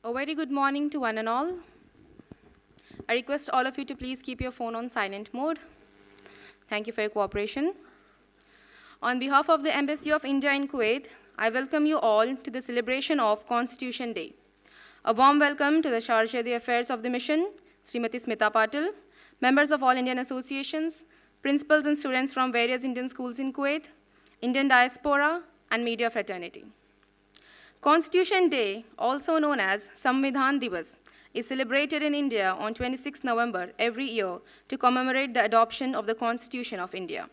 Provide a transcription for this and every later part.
A very good morning to one and all. I request all of you to please keep your phone on silent mode. Thank you for your cooperation. On behalf of the Embassy of India in Kuwait, I welcome you all to the celebration of Constitution Day. A warm welcome to the Charge d'Affaires of the Mission, Srimati Smita Patil, members of all Indian associations, principals and students from various Indian schools in Kuwait, Indian diaspora, and media fraternity. Constitution Day, also known as Samvidhan Divas, is celebrated in India on 26 November every year to commemorate the adoption of the Constitution of India.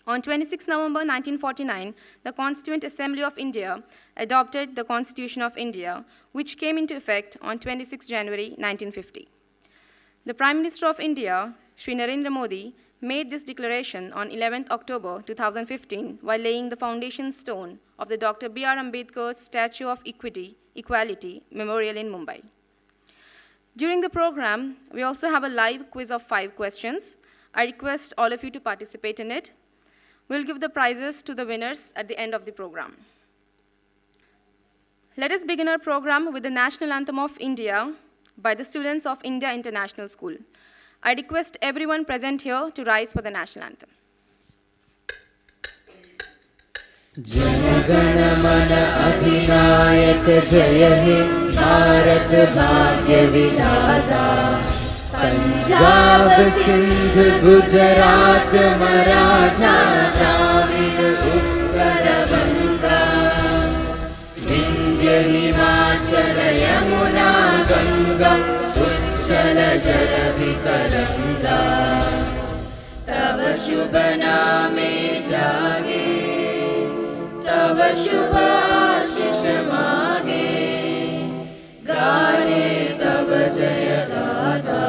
On 26 November 1949, the Constituent Assembly of India adopted the Constitution of India, which came into effect on 26 January 1950. The Prime Minister of India, Shri Narendra Modi, made this declaration on 11th October 2015 while laying the foundation stone of the Dr. B.R. Ambedkar's Statue of Equality Memorial in Mumbai. During the program, we also have a live quiz of 5 questions. I request all of you to participate in it. We'll give the prizes to the winners at the end of the program. Let us begin our program with the National Anthem of India by the students of India International School. I request everyone present here to rise for the National Anthem. Jana Gana Mana Adhinayak Jaya He Bharat Bhagya Vidhata Punjab Sindh Gujarat Maratha Dravid Uttara Banga Vindhya Himachala Yamuna Ganga Uchala Jala Vitaranga Tava Shubha Name Jage तब शुभ आशीष मागे गारे तब जय गाथा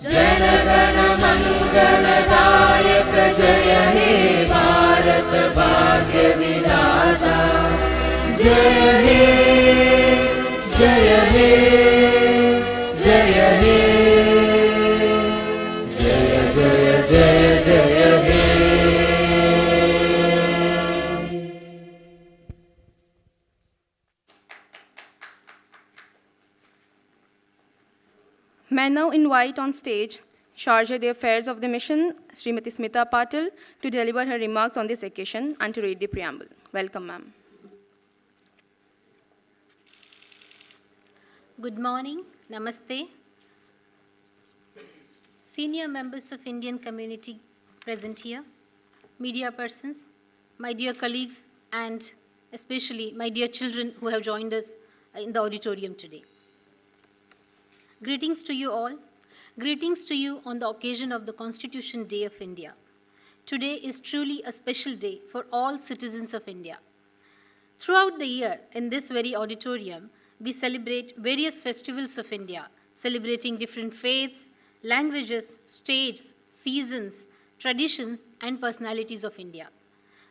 जन गण मंगल दायक जय हे भारत भाग्य विधाता जय हे जय हे जय हे जय जय जय जय हे May I now invite on stage Charge d'Affaires of the Mission, Srimati Smita Patil, to deliver her remarks on this occasion and to read the preamble. Welcome, ma'am. Good morning, namaste. Senior members of Indian community present here, media persons, my dear colleagues, and especially my dear children who have joined us in the auditorium today. Greetings to you all. Greetings to you on the occasion of the Constitution Day of India. Today is truly a special day for all citizens of India. Throughout the year, in this very auditorium, we celebrate various festivals of India, celebrating different faiths, languages, states, seasons, traditions, and personalities of India.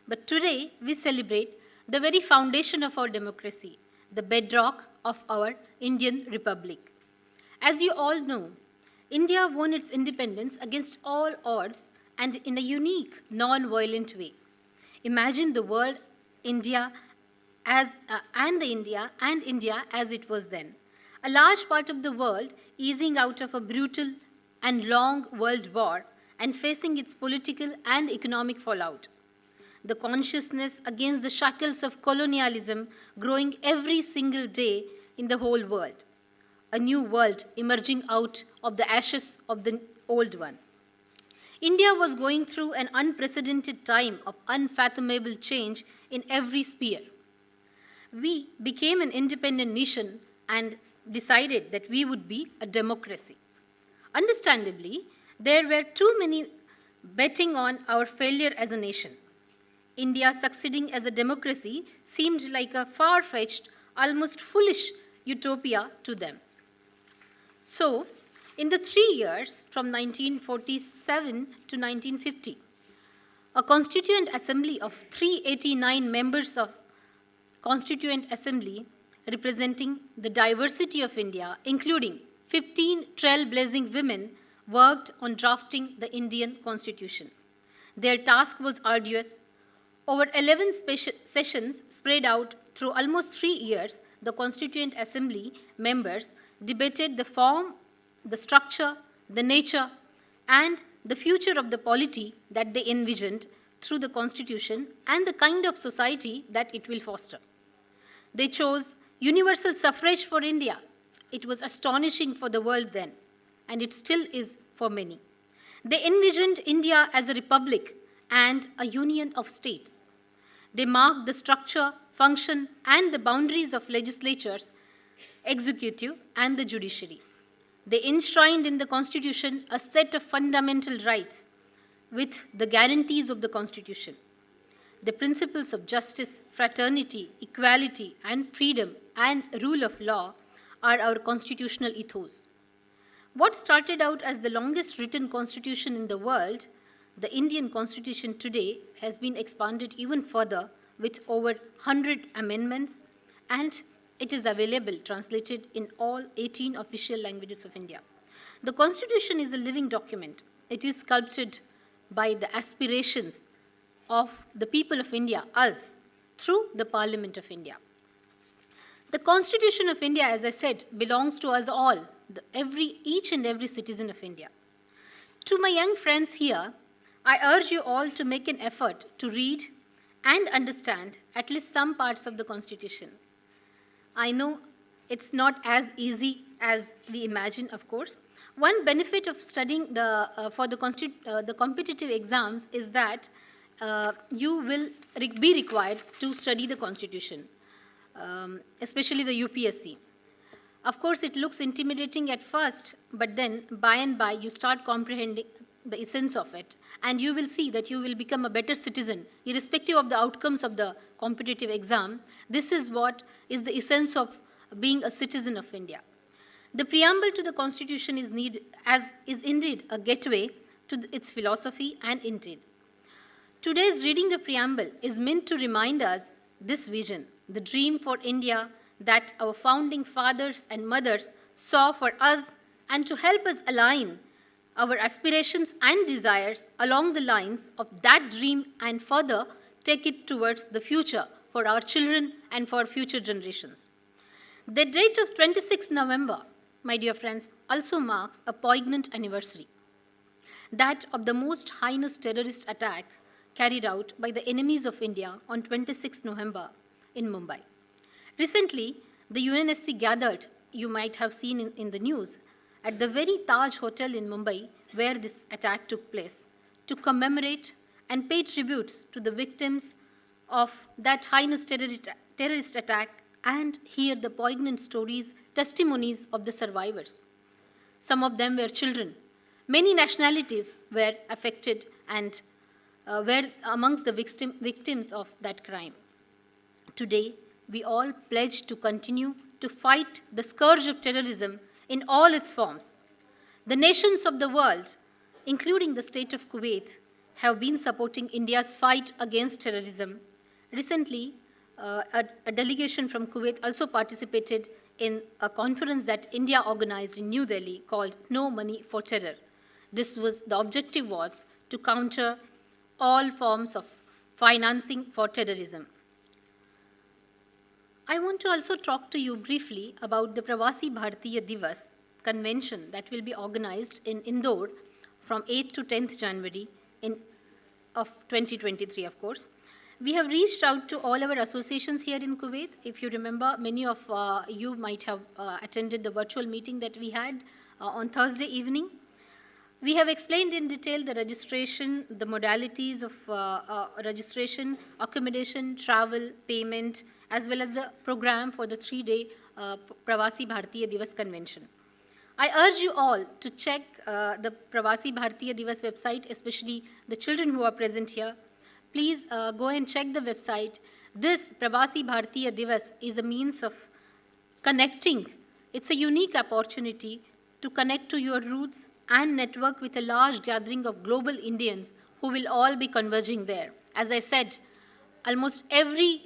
But today, we celebrate the very foundation of our democracy, the bedrock of our Indian Republic. As you all know, India won its independence against all odds and in a unique, non-violent way. Imagine the world, India as India as it was then. A large part of the world easing out of a brutal and long world war and facing its political and economic fallout. The consciousness against the shackles of colonialism growing every single day in the whole world. A new world emerging out of the ashes of the old one. India was going through an unprecedented time of unfathomable change in every sphere. We became an independent nation and decided that we would be a democracy. Understandably, there were too many betting on our failure as a nation. India succeeding as a democracy seemed like a far-fetched, almost foolish utopia to them. So, in the 3 years from 1947 to 1950, a Constituent Assembly of 389 members of Constituent Assembly representing the diversity of India, including 15 trailblazing women, worked on drafting the Indian Constitution. Their task was arduous. Over 11 sessions spread out through almost 3 years, the Constituent Assembly members debated the form, the structure, the nature, and the future of the polity that they envisioned through the Constitution and the kind of society that it will foster. They chose universal suffrage for India. It was astonishing for the world then, and it still is for many. They envisioned India as a republic and a union of states. They marked the structure, function, and the boundaries of legislatures, executive, and the judiciary. They enshrined in the Constitution a set of fundamental rights with the guarantees of the Constitution. The principles of justice, fraternity, equality, and freedom and rule of law are our constitutional ethos. What started out as the longest written constitution in the world, the Indian Constitution today has been expanded even further with over 100 amendments, and it is available translated in all 18 official languages of India. The Constitution is a living document. It is sculpted by the aspirations of the people of India, us, through the Parliament of India. The Constitution of India, as I said, belongs to us all, each and every citizen of India. To my young friends here, I urge you all to make an effort to read and understand at least some parts of the Constitution. I know it's not as easy as we imagine, of course. One benefit of studying for the competitive exams is that you will be required to study the Constitution, especially the UPSC. Of course, it looks intimidating at first, but then by and by you start comprehending the essence of it, and you will see that you will become a better citizen, irrespective of the outcomes of the competitive exam. This is what is the essence of being a citizen of India. The preamble to the Constitution is indeed a gateway to its philosophy and intent. Today's reading the preamble is meant to remind us this vision, the dream for India that our founding fathers and mothers saw for us, and to help us align our aspirations and desires along the lines of that dream and further take it towards the future for our children and for future generations. The date of 26 November, my dear friends, also marks a poignant anniversary, that of the most heinous terrorist attack carried out by the enemies of India on 26 November in Mumbai. Recently, the UNSC gathered, you might have seen in the news, at the very Taj Hotel in Mumbai where this attack took place, to commemorate and pay tributes to the victims of that heinous terrorist attack and hear the poignant stories, testimonies of the survivors. Some of them were children. Many nationalities were affected and were amongst the victims of that crime. Today, we all pledge to continue to fight the scourge of terrorism in all its forms. The nations of the world, including the state of Kuwait, have been supporting India's fight against terrorism. Recently, a delegation from Kuwait also participated in a conference that India organized in New Delhi called No Money for Terror. The objective was to counter all forms of financing for terrorism. I want to also talk to you briefly about the Pravasi Bharatiya Divas convention that will be organized in Indore from 8th to 10th January of 2023, of course. We have reached out to all our associations here in Kuwait. If you remember, many of you might have attended the virtual meeting that we had on Thursday evening. We have explained in detail the registration, the modalities of registration, accommodation, travel, payment, as well as the program for the 3-day Pravasi Bharatiya Divas convention. I urge you all to check the Pravasi Bharatiya Divas website, especially the children who are present here. Please go and check the website. This Pravasi Bharatiya Divas is a means of connecting. It's a unique opportunity to connect to your roots and network with a large gathering of global Indians who will all be converging there. As I said, almost every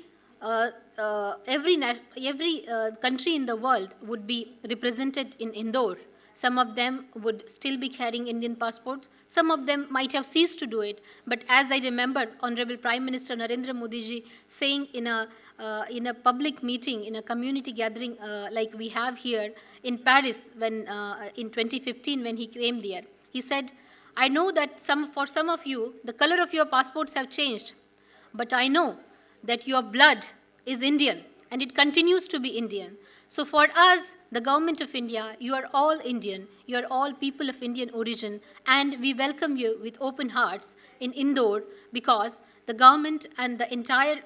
country in the world would be represented in Indore. Some of them would still be carrying Indian passports. Some of them might have ceased to do it. But as I remember, Honorable Prime Minister Narendra Modi ji saying in a public meeting, in a community gathering like we have here in Paris when, in 2015 when he came there, he said, I know that for some of you, the color of your passports have changed, but I know that your blood is Indian and it continues to be Indian. So for us, the government of India, you are all Indian, you are all people of Indian origin, and we welcome you with open hearts in Indore because the government and the entire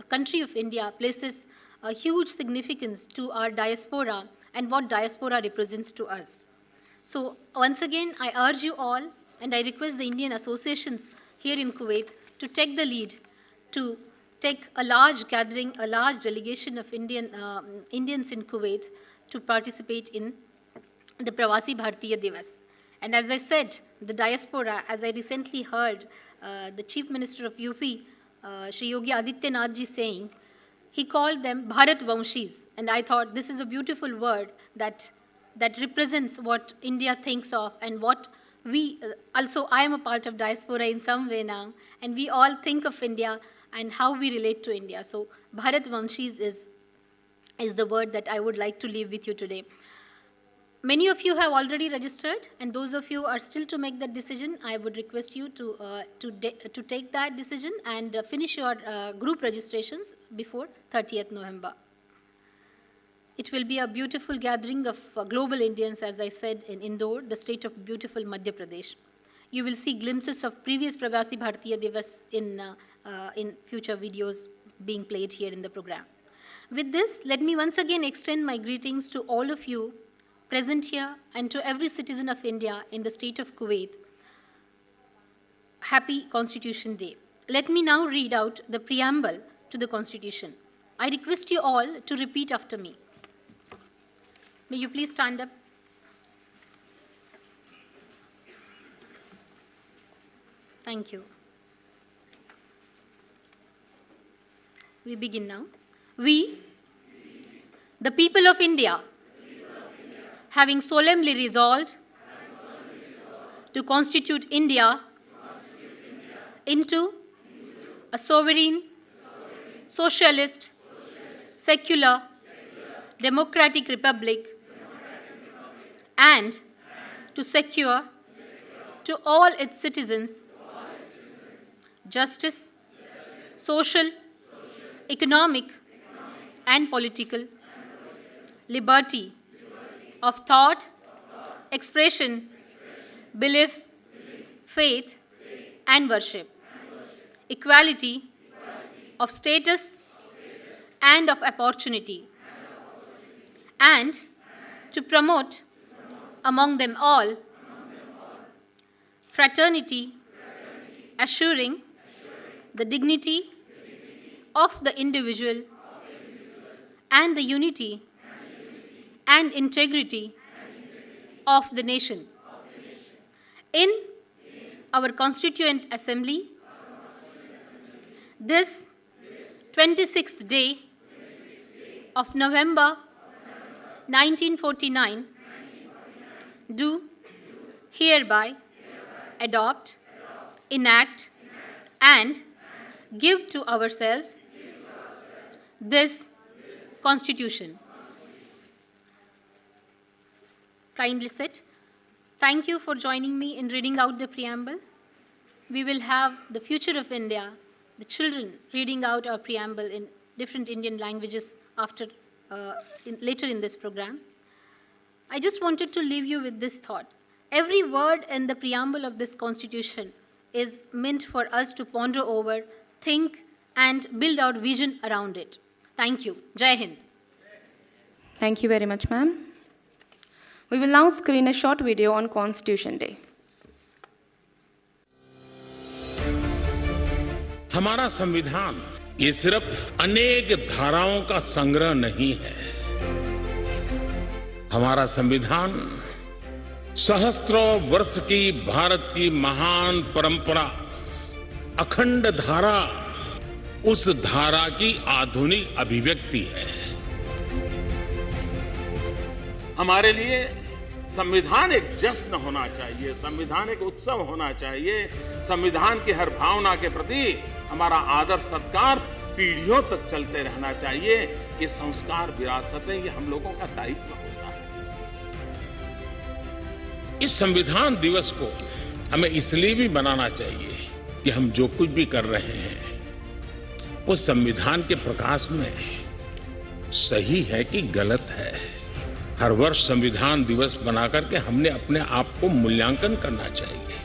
country of India places a huge significance to our diaspora and what diaspora represents to us. So once again, I urge you all, and I request the Indian associations here in Kuwait to take the lead, to take a large gathering, a large delegation of Indians in Kuwait to participate in the Pravasi Bharatiya Divas. And as I said, the diaspora, as I recently heard the Chief Minister of UP, Shri Yogi Adityanath ji saying, he called them Bharat Vamshis. And I thought this is a beautiful word that represents what India thinks of and what we, also I am a part of diaspora in some way now, and we all think of India and how we relate to India. So Bharat Vamshis is the word that I would like to leave with you today. Many of you have already registered, and those of you are still to make that decision. I would request you to take that decision and finish your group registrations before 30th November. It will be a beautiful gathering of global Indians, as I said, in Indore, the state of beautiful Madhya Pradesh. You will see glimpses of previous Pravasi Bharatiya Divas in future videos being played here in the program. With this, let me once again extend my greetings to all of you present here and to every citizen of India in the state of Kuwait. Happy Constitution Day. Let me now read out the preamble to the Constitution. I request you all to repeat after me. May you please stand up. Thank you. We begin now. We, the people of India, having solemnly resolved to constitute India into a sovereign, socialist, secular, democratic republic, and to secure to all its citizens justice, social, economic, and political liberty of thought, expression, belief, faith, and worship, equality of status and of opportunity, and to promote among them all fraternity, assuring the dignity of the individual and the unity and integrity of the nation. In our Constituent Assembly, this 26th day of November 1949, do hereby adopt, enact, and give to ourselves this Constitution. Kindly sit. Thank you for joining me in reading out the preamble. We will have the future of India, the children reading out our preamble in different Indian languages later in this program. I just wanted to leave you with this thought. Every word in the preamble of this Constitution is meant for us to ponder over, think, and build our vision around it. Thank you. Jai Hind. Thank you very much, ma'am. We will now screen a short video on Constitution Day. हमारा संविधान ये सिर्फ अनेक धाराओं का संग्रह नहीं है। हमारा संविधान सहस्त्रों वर्ष की भारत की महान परंपरा, अखंड धारा, उस धारा की आधुनिक अभिव्यक्ति है। हमारे लिए संविधान एक जश्न होना चाहिए, संविधान एक उत्सव होना चाहिए। संविधान की हर भावना के प्रति हमारा आदर सत्कार पीढ़ियों तक चलते रहना चाहिए। ये संस्कार विरासत है, ये हम लोगों का दायित्व होता है। इस संविधान दिवस को हमें इसलिए भी मनाना चाहिए कि हम जो कुछ भी कर रहे हैं वो संविधान के प्रकाश में सही है कि गलत है। हर वर्ष संविधान दिवस बना करके हमने अपने आप को मूल्यांकन करना चाहिए।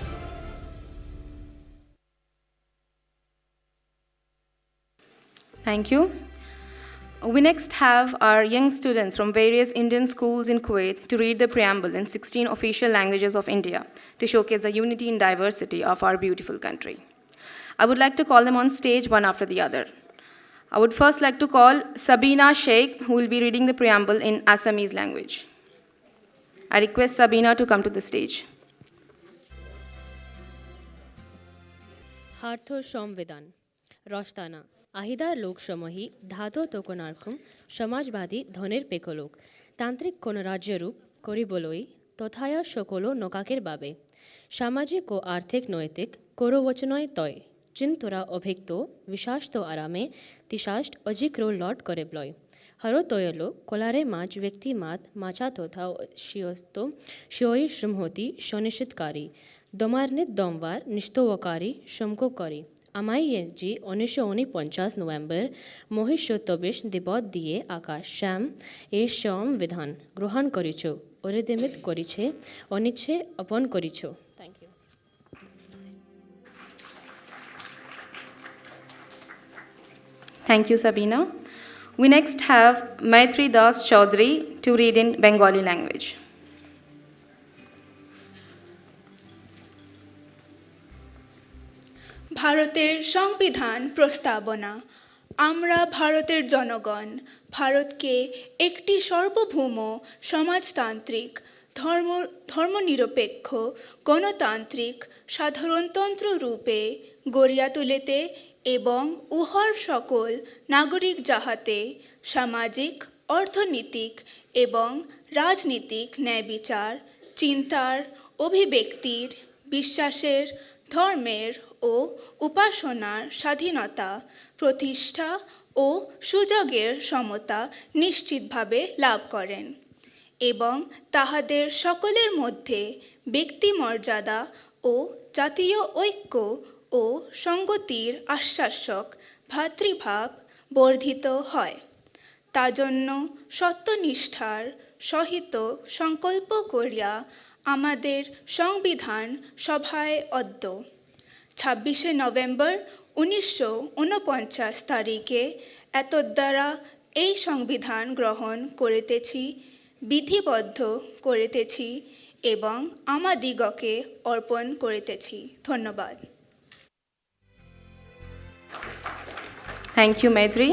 Thank you. We next have our young students from various Indian schools in Kuwait to read the preamble in 16 official languages of India to showcase the unity and diversity of our beautiful country. I would like to call them on stage one after the other. I would first like to call Sabina Sheikh, who will be reading the preamble in Assamese language. I request Sabina to come to the stage. Hartho Shomvidan, Roshtana, Ahida Lok Shomohi, Dhato Tokonarkum, Shamajbadi, Dhoner Pekolok, Tantrik Konarajyarup, Koriboloi, Tothaya Shokolo Nokakir Babe, Shamajiko Arthik Noetik, Korovochanoi Toy. চিন্তরা অভিক্ত বিশাস্ত আরামে তিশাষ্ট অজিক্রো লট করে ব্লয় হরো তয়লো কোলারে মাছ ব্যক্তি মাত মাছা তথা শিয়স্ত শিয়ই শ্রমহতি সুনিশ্চিতকারী দমারনিত দমবার নিস্তবকারী সমককারী আমাইয়েজি 1949 November মহিষোত্তবিশ দিবস দিয়ে আকাশ শ্যাম এ সংবিধান গ্রহণ করিছ অরিদেমিত করিছে অনিচ্ছে অপন করিছ। Thank you. Thank you, Sabina. We next have Maitri Das Chaudhary to read in Bengali language. ভারতের সংবিধান প্রস্তাবনা। আমরা ভারতের জনগণ ভারতকে একটি সার্বভৌম সমাজতান্ত্রিক ধর্মনিরপেক্ষ গণতান্ত্রিক সাধারণতন্ত্র রূপে গড়িয়া তুলিতে এবং উহার সকল নাগরিক যাহাতে সামাজিক অর্থনৈতিক এবং রাজনীতিক ন্যায়বিচার চিন্তার অভিব্যক্তির বিশ্বাসের ধর্মের ও উপাসনার স্বাধীনতা প্রতিষ্ঠা ও সুযোগের সমতা নিশ্চিতভাবে লাভ করেন এবং তাহাদের সকলের মধ্যে ব্যক্তিমর্যাদা ও জাতীয় ঐক্য ও সংগতির আশ্বাসক ভ্রাতৃভাব বর্ধিত হয়। তাজন্য সত্যনিষ্ঠার সহিত সংকল্প করিয়া আমাদের সংবিধান সভায় অদ্য 26শে নভেম্বর 1949 তারিখে এতদ্বারা এই সংবিধান গ্রহণ করিতেছি, বিধিবদ্ধ করিতেছি এবং আমাদিগকে অর্পণ করিতেছি। ধন্যবাদ। Thank you, Maitri.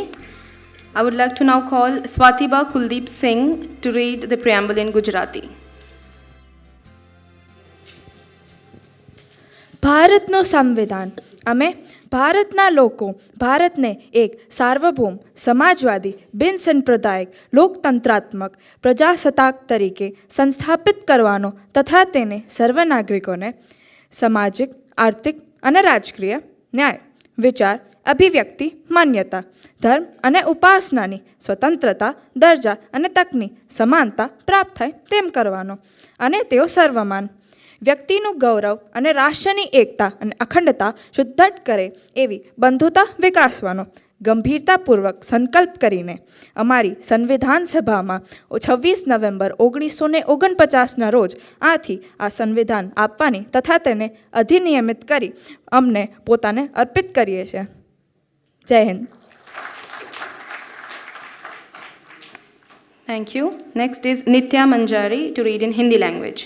I would like to now call Swatiba Kuldeep Singh to read the preamble in Gujarati. ભારતનું સંવિધાન અમે ભારતના લોકો ભારતને એક સાર્વભૌમ સમાજવાદી બિનસાંપ્રદાયિક લોકતંત્રાત્મક પ્રજાસત્તાક તરીકે સંસ્થાપિત કરવાનો તથા તેને સર્વ નાગરિકોને સામાજિક આર્થિક અને રાજકીય ન્યાય વિચાર અભિવ્યક્તિ માન્યતા ધર્મ અને ઉપાસનાની સ્વતંત્રતા દરજ્જા અને તકની સમાનતા પ્રાપ્ત થાય તેમ કરવાનો અને તેઓ સર્વમાન વ્યક્તિનું ગૌરવ અને રાષ્ટ્રની એકતા અને અખંડતા સુદ્ધટ કરે એવી બંધુતા વિકાસવાનો ગંભીરતાપૂર્વક સંકલ્પ કરીને અમારી સંવિધાન સભામાં 26 નવેમ્બર 1949ના રોજ આથી આ સંવિધાન આપવાની તથા તેને અધિનિયમિત કરી અમને પોતાને અર્પિત કરીએ છીએ. જય Hind. Thank you. Next is Nitya Manjari to read in Hindi language.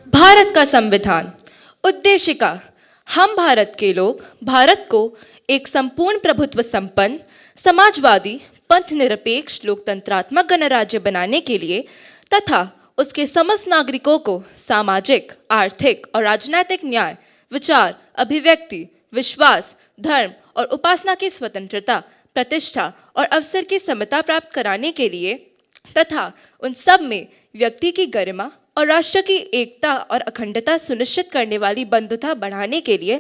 Bharat का संविधान उद्देशिका। हम भारत के लोग भारत को एक संपूर्ण प्रभुत्व संपन्न समाजवादी पंथनिरपेक्ष लोकतंत्रात्मक गणराज्य बनाने के लिए तथा उसके समस्त नागरिकों को सामाजिक आर्थिक और राजनीतिक न्याय विचार अभिव्यक्ति विश्वास धर्म और उपासना की स्वतंत्रता प्रतिष्ठा और अवसर की समता प्राप्त कराने के लिए तथा उन सब में व्यक्ति की गरिमा और राष्ट्र की एकता और अखंडता सुनिश्चित करने वाली बंधुता बढ़ाने के लिए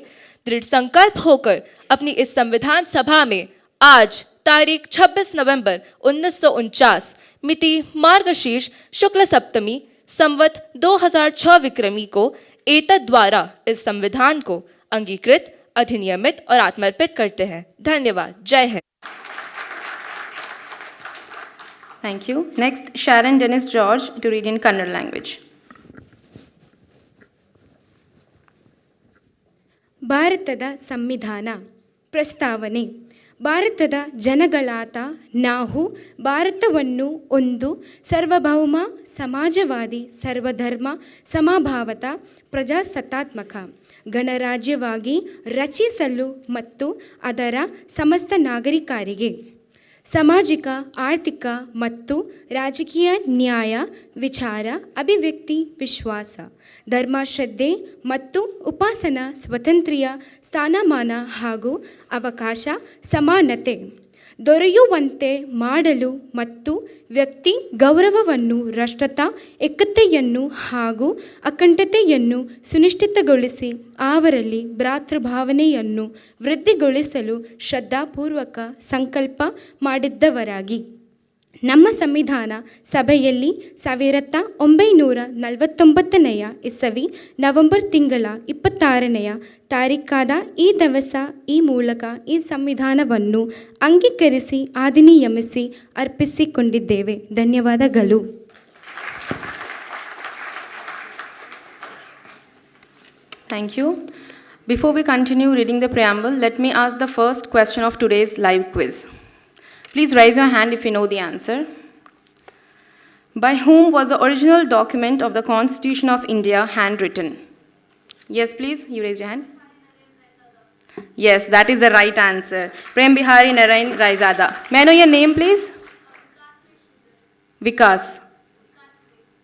दृढ़ संकल्प होकर अपनी इस संविधान सभा में आज तारीख 26 नवंबर 1949 मिति मार्गशीर्ष शुक्ल सप्तमी संवत 2006 विक्रमी को एतद द्वारा इस संविधान को अंगीकृत, अधिनियमित और आत्मर्पित करते हैं। धन्यवाद। जय Hind. Thank you. Next, Sharon Dennis George to read in Kannada language. ಭಾರತದ ಸಂವಿಧಾನ ಪ್ರಸ್ತಾವನೆ. ಭಾರತದ ಜನಗಳಾದ ನಾವು ಭಾರತವನ್ನು ಒಂದು ಸಾರ್ವಭೌಮ, ಸಮಾಜವಾದಿ, ಸರ್ವಧರ್ಮ ಸಮಭಾವದ ಪ್ರಜಾಸತ್ತಾತ್ಮಕ ಗಣರಾಜ್ಯವಾಗಿ ರಚಿಸಲು ಮತ್ತು ಅದರ ಸಮಸ್ತ ನಾಗರಿಕರಿಗೆ ಸಾಮಾಜಿಕ, ಆರ್ಥಿಕ ಮತ್ತು ರಾಜಕೀಯ ನ್ಯಾಯ, ವಿಚಾರ, ಅಭಿವ್ಯಕ್ತಿ, ವಿಶ್ವಾಸ, ಧರ್ಮ, ಶ್ರದ್ಧೆ ಮತ್ತು ಉಪಾಸನಾ ಸ್ವಾತಂತ್ರ್ಯ, ಸ್ಥಾನಮಾನ ಹಾಗೂ ಅವಕಾಶ ಸಮಾನತೆ ದೊರೆಯುವಂತೆ ಮಾಡಲು ಮತ್ತು ವ್ಯಕ್ತಿ ಗೌರವವನ್ನು, ರಾಷ್ಟ್ರದ ಏಕತೆಯನ್ನು ಹಾಗೂ ಅಖಂಡತೆಯನ್ನು ಸುನಿಶ್ಚಿತಗೊಳಿಸಿ ಅವರಲ್ಲಿ ಭ್ರಾತೃಭಾವನೆಯನ್ನು ವೃದ್ಧಿಗೊಳಿಸಲು ಶ್ರದ್ಧಾಪೂರ್ವಕ ಸಂಕಲ್ಪ ಮಾಡಿದ್ದವರಾಗಿ ನಮ್ಮ ಸಂವಿಧಾನ ಸಭೆಯಲ್ಲಿ 1949 ಇಸವಿ ನವೆಂಬರ್ ತಿಂಗಳ 26ನೇ ತಾರೀಖಾದ ಈ ದಿವಸ ಈ ಮೂಲಕ ಈ ಸಂವಿಧಾನವನ್ನು ಅಂಗೀಕರಿಸಿ ಅಧಿನಿಯಮಿಸಿ ಅರ್ಪಿಸಿಕೊಂಡಿದ್ದೇವೆ. ಧನ್ಯವಾದಗಳು. Thank you. Before we continue reading the preamble, let me ask the first question of today's live quiz. Please raise your hand if you know the answer. By whom was the original document of the Constitution of India handwritten? Yes, please, you raise your hand. Yes, that is the right answer. Prem Bihari Narain Raizada. May I know your name, please? Vikas.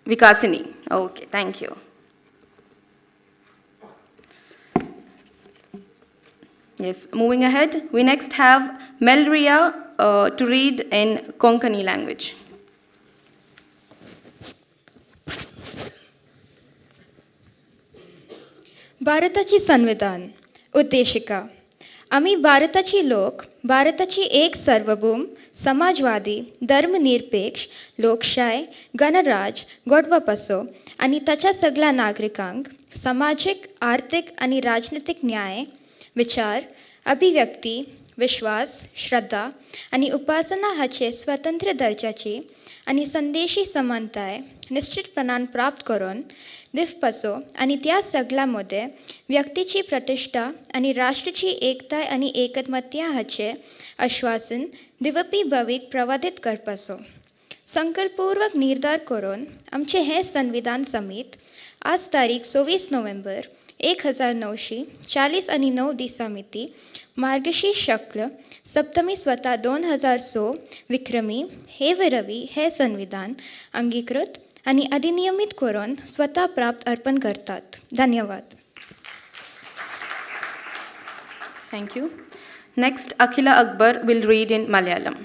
Vikasini. Okay, thank you. Yes, moving ahead, we next have Melria to read in Konkani language. भारताची संविधान उद्देशिका. आम्ही भारताची लोक भारताची एक सार्वभौम, समाजवादी, धर्मनिरपेक्ष, लोकशाही, गणराज घडवपाचो आणि ताच्या सगळ्या नागरिकांक सामाजिक, आर्थिक आणि राजनीतिक न्याय, विचार, अभिव्यक्ती, विश्वास, श्रद्धा आणि उपासना हाचे स्वतंत्र दर्जाची आणि संदेशी समानताय निश्चितपणान प्राप्त करून दिवपाचो आणि त्या सगळ्यामध्ये व्यक्तीची प्रतिष्ठा आणि राष्ट्राची एकताय आणि एकमत्या हाचे आश्वासन दिवपी भावीक प्रवादित करपाचो संकल्पपूर्वक निर्धार करून आमचे हे संविधान समीत आज तारीख 24 नोव्हेंबर 1940 आणि 9 दिसा मिती मार्गशीर्ष शुक्ल सप्तमी स्वतः 2006 विक्रमी हे रवी हे संविधान अंगीकृत आणि अधिनियमित करून स्वतः प्राप्त अर्पण करतात. धन्यवाद. Thank you. Next, Akhila Akbar will read in Malayalam.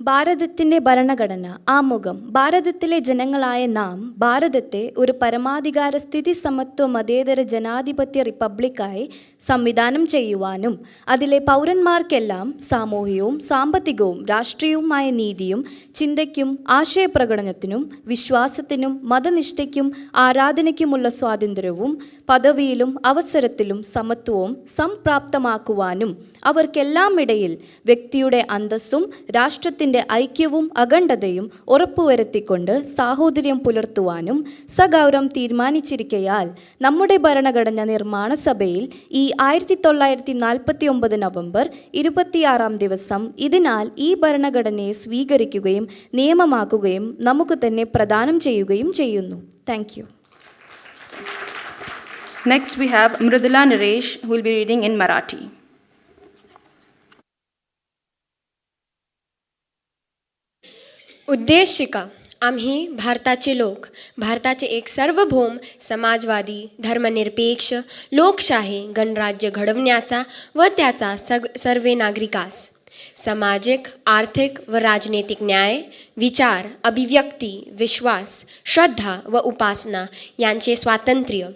ഭാരതത്തിൻ്റെ ഭരണഘടന ആമുഖം. ഭാരതത്തിലെ ജനങ്ങളായ നാം ഭാരതത്തെ ഒരു പരമാധികാര സ്ഥിതി സമത്വ മതേതര ജനാധിപത്യ റിപ്പബ്ലിക്കായി സംവിധാനം ചെയ്യുവാനും അതിലെ പൗരന്മാർക്കെല്ലാം സാമൂഹികവും സാമ്പത്തികവും രാഷ്ട്രീയവുമായ നീതിയും ചിന്തയ്ക്കും ആശയപ്രകടനത്തിനും വിശ്വാസത്തിനും മതനിഷ്ഠയ്ക്കും ആരാധനയ്ക്കുമുള്ള സ്വാതന്ത്ര്യവും പദവിയിലും അവസരത്തിലും സമത്വവും സംപ്രാപ്തമാക്കുവാനും അവർക്കെല്ലാം ഇടയിൽ വ്യക്തിയുടെ അന്തസ്സും രാഷ്ട്രത്തിൻ്റെ ഐക്യവും അഖണ്ഡതയും ഉറപ്പുവരുത്തിക്കൊണ്ട് സാഹോദര്യം പുലർത്തുവാനും സഗൗരവം തീരുമാനിച്ചിരിക്കയാൽ നമ്മുടെ ഭരണഘടന നിർമ്മാണ സഭയിൽ ഈ 1949 നവംബർ 26 ദിവസം ഇതിനാൽ ഈ ഭരണഘടനയെ സ്വീകരിക്കുകയും നിയമമാക്കുകയും നമുക്ക് തന്നെ പ്രദാനം ചെയ്യുകയും ചെയ്യുന്നു. Thank you. Next, we have Mridula Naresh, who will be reading in Marathi. उद्देशिका. आम्ही भारताचे लोक भारताचे एक सार्वभौम समाजवादी धर्मनिरपेक्ष लोकशाही गणराज्य घडवण्याचा व त्याचा सर्व नागरिकास सामाजिक आर्थिक व राजनैतिक न्याय विचार अभिव्यक्ती विश्वास श्रद्धा व उपासना यांचे स्वातंत्र्य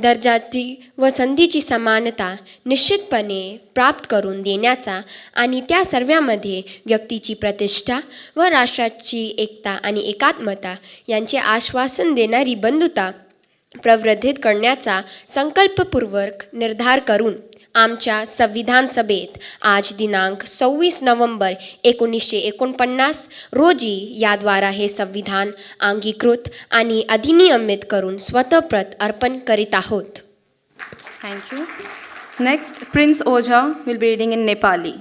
दर्जाची व संधीची समानता निश्चितपणे प्राप्त करून देण्याचा आणि त्या सर्वांमध्ये व्यक्तीची प्रतिष्ठा व राष्ट्राची एकता आणि एकात्मता यांचे आश्वासन देणारी बंधुता प्रवर्धित करण्याचा संकल्पपूर्वक निर्धार करून आमच्या संविधान सभेत आज दिनांक 26 नोव्हेंबर 1949 रोजी याद्वारा हे संविधान अंगीकृत आणि अधिनियमित करून स्वतःप्रत अर्पण करीत आहोत. Thank you. Next, Prince Oja will be reading in Nepali.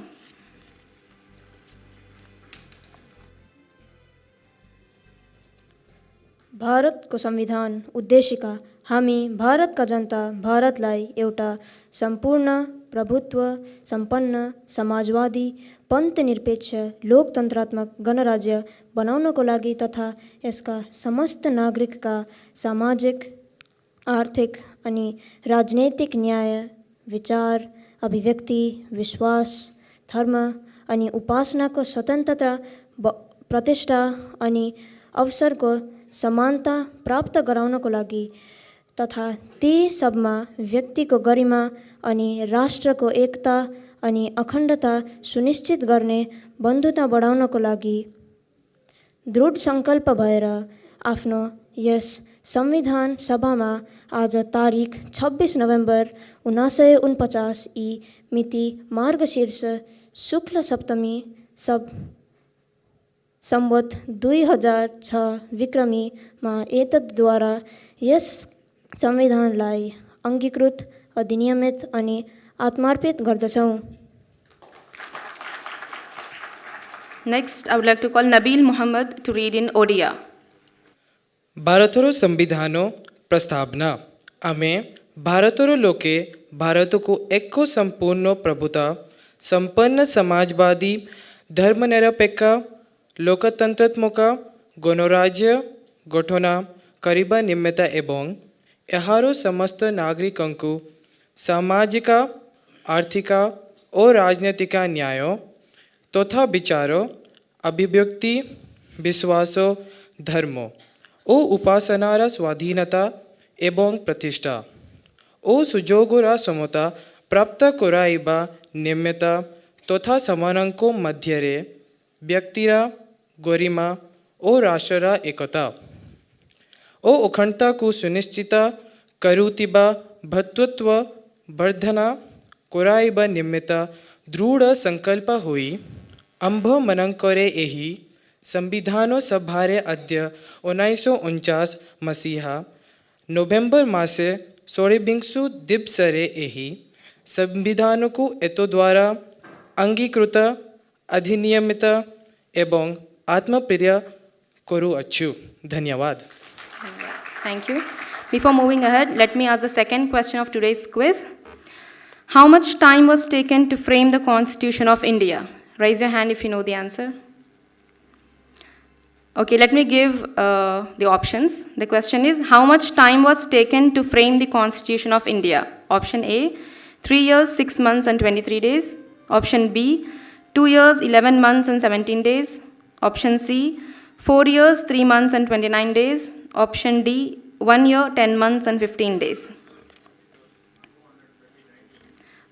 भारतको संविधान उद्देशिका हामी भारतका जनता भारतलाई एउटा सम्पूर्ण प्रभुत्व सम्पन्न समाजवादी पन्थनिरपेक्ष लोकतन्त्रात्मक गणराज्य बनाउनको लागि तथा यसका समस्त नागरिकका सामाजिक आर्थिक अनि राजनैतिक न्याय विचार अभिव्यक्ति विश्वास धर्म अनि उपासनाको स्वतन्त्रता प्रतिष्ठा अनि अवसरको समानता प्राप्त गराउनको लागि तथा ती सबमा व्यक्तिको गरिमा अनि राष्ट्रको एकता अनि अखण्डता सुनिश्चित गर्ने बन्धुता बढाउनको लागि दृढ सङ्कल्प भएर आफ्नो यस संविधान सभामा आज तारिक 26 नोभेम्बर 1949 ई मिति मार्गशीर्ष शुक्ल सप्तमी सम्वत 2006 विक्रमीमा एतद्द्वारा यस संविधानलाई अंगीकृत अधिनियमित अनि आत्मार्पित गर्दछौँ. Next, I would like to call Nabil Muhammad to read in Odia. भारतरो संविधानो प्रस्तावना आमे भारतरो लोके भारतको एको संपूर्ण प्रभुता संपन्न समाजवादी धर्मनिरपेक्ष लोकतंत्रात्मक गणराज्य गठना करिबा निमित्त एवं एहारो समस्त नागरिकंकु सामाजिक आर्थिक और राजनैतिक न्याय तथा विचारो अभिव्यक्ति विश्वासो धर्म ओ उपासनार स्वाधीनता एवं प्रतिष्ठा ओ सुजोगोरा समता प्राप्त कराइबा निमित्त तथा समानंको मध्यरे व्यक्तिरा गरिमा ओ राष्ट्ररा एकता ओ अखंडता को सुनिश्चित करुतिबा भतत्व वर्धना कराइबा निमित्त दृढ़ संकल्प हुई अंभ मनंकरे एही संविधानो सभारे अद्य 1949 मसीहा नोवेम्बर मासे 16 दिवसरे एही संविधान को एतो द्वारा अंगीकृत अधिनियमित एवं आत्मप्रिय करू अच्छु. धन्यवाद. Thank you. Before moving ahead, let me ask the second question of today's quiz. How much time was taken to frame the Constitution of India? Raise your hand if you know the answer. Okay, let me give the options. The question is, how much time was taken to frame the Constitution of India? Option A, 3 years, 6 months and 23 days. Option B, 2 years, 11 months and 17 days. Option C, 4 years, 3 months and 29 days. Option D, 1 year, 10 months and 15 days.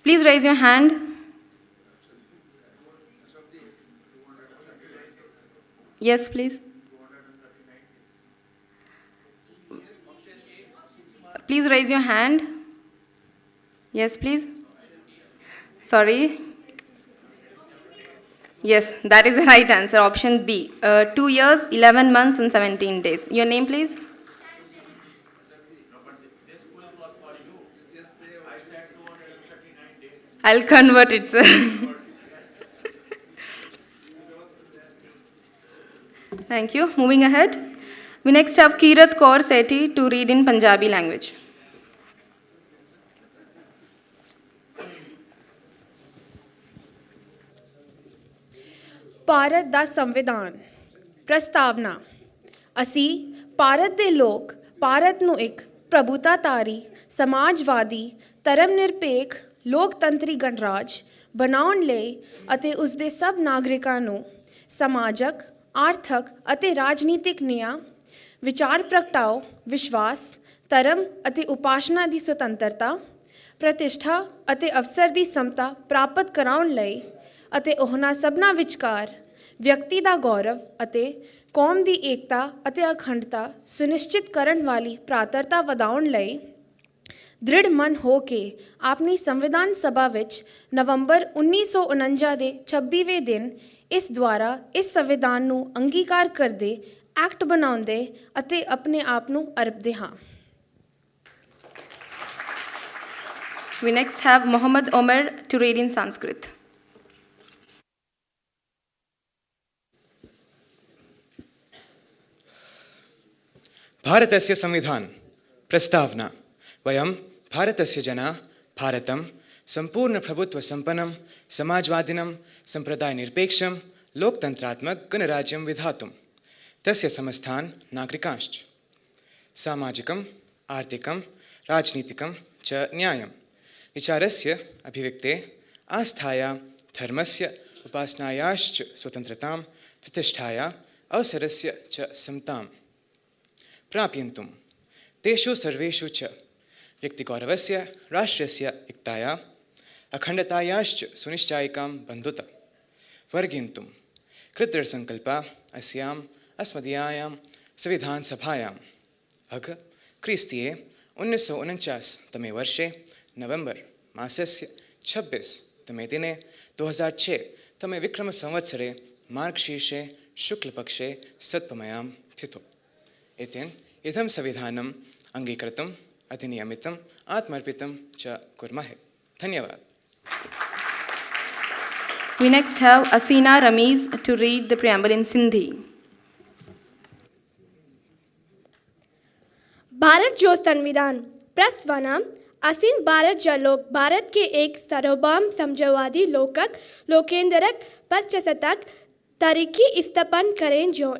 Please raise your hand. Yes, please. Please raise your hand. Yes, please. Sorry. Yes, that is the right answer. Option B. 2 years, 11 months and 17 days. Your name, please. I'll convert it, sir. Thank you. Moving ahead. We next have Kirat Kaur Sethi to read in Punjabi language. Bharat ਦਾ ਸੰਵਿਧਾਨ ਪ੍ਰਸਤਾਵਨਾ ਅਸੀਂ ਭਾਰਤ ਦੇ ਲੋਕ ਭਾਰਤ ਨੂੰ ਇੱਕ ਪ੍ਰਭੂਤਾਧਾਰੀ ਸਮਾਜਵਾਦੀ ਧਰਮ ਨਿਰਪੇਖ ਲੋਕਤੰਤਰੀ ਗਣਰਾਜ ਬਣਾਉਣ ਲਈ ਅਤੇ ਉਸ ਦੇ ਸਭ ਨਾਗਰਿਕਾਂ ਨੂੰ ਸਮਾਜਕ ਆਰਥਿਕ ਅਤੇ ਰਾਜਨੀਤਿਕ ਨਿਆਂ ਵਿਚਾਰ ਪ੍ਰਗਟਾਓ ਵਿਸ਼ਵਾਸ ਧਰਮ ਅਤੇ ਉਪਾਸਨਾ ਦੀ ਸੁਤੰਤਰਤਾ ਪ੍ਰਤਿਸ਼ਠਾ ਅਤੇ ਅਵਸਰ ਦੀ ਸਮਤਾ ਪ੍ਰਾਪਤ ਕਰਾਉਣ ਲਈ ਅਤੇ ਉਹਨਾਂ ਸਭਨਾਂ ਵਿਚਕਾਰ ਵਿਅਕਤੀ ਦਾ ਗੌਰਵ ਅਤੇ ਕੌਮ ਦੀ ਏਕਤਾ ਅਤੇ ਅਖੰਡਤਾ ਸੁਨਿਸ਼ਚਿਤ ਕਰਨ ਵਾਲੀ ਪ੍ਰਾਤਰਤਾ ਵਧਾਉਣ ਲਈ ਦ੍ਰਿੜ ਮਨ ਹੋ ਕੇ ਆਪਣੀ ਸੰਵਿਧਾਨ ਸਭਾ ਵਿੱਚ ਨਵੰਬਰ 1949 ਦੇ 26ਵੇਂ ਦਿਨ ਇਸ ਦੁਆਰਾ ਇਸ ਸੰਵਿਧਾਨ ਨੂੰ ਅੰਗੀਕਾਰ ਕਰਦੇ ਐਕਟ ਬਣਾਉਂਦੇ ਅਤੇ ਆਪਣੇ ਆਪ ਨੂੰ ਅਰਪਦੇ ਹਾਂ। We next have Muhammad Omar to read in Sanskrit. भारतस्य संविधान प्रस्तावना वयं भारतस्य जना भारतं सम्पूर्णप्रभुत्वसम्पन्नं समाजवादिनं सम्प्रदायनिरपेक्षं लोकतन्त्रात्मक गणराज्यं विधातुं तस्य समस्तान् नागरिकांश्च सामाजिकं आर्थिकं राजनीतिकं च न्यायं विचारस्य अभिव्यक्ते आस्थाया धर्मस्य उपासनायाश्च स्वतन्त्रतां प्रतिष्ठाया अवसरस्य च समतां प्राप्यन्तुं तेषु सर्वेषु च व्यक्तिगौरवस्य राष्ट्रस्य एकताया अखण्डतायाश्च सुनिश्चायिकां बन्धुता वर्गयितुं कृतदृढसङ्कल्पा अस्याम् अस्मदीयायां संविधानसभायाम् अघ क्रिस्तीये 1949 तमे वर्षे नवेम्बर् मासस्य 26 तमे दिने 2006 तमे विक्रमसंवत्सरे मार्गशीर्षे शुक्लपक्षे सत्पमयां स्थितो एतेन इदं संविधानम् अंगीकृतम् अधिनियमितम् आत्मर्पितं च कुर्मः। धन्यवाद। We next have Asina Ramiz to read the preamble in Sindhi. Bharat जो संविधान प्रस्तावना असीन भारत जा लोग भारत के एक सार्वभौम समाजवादी लोकक लोकेंद्रक प्रजासत्ताक तरीके स्थापन करें जो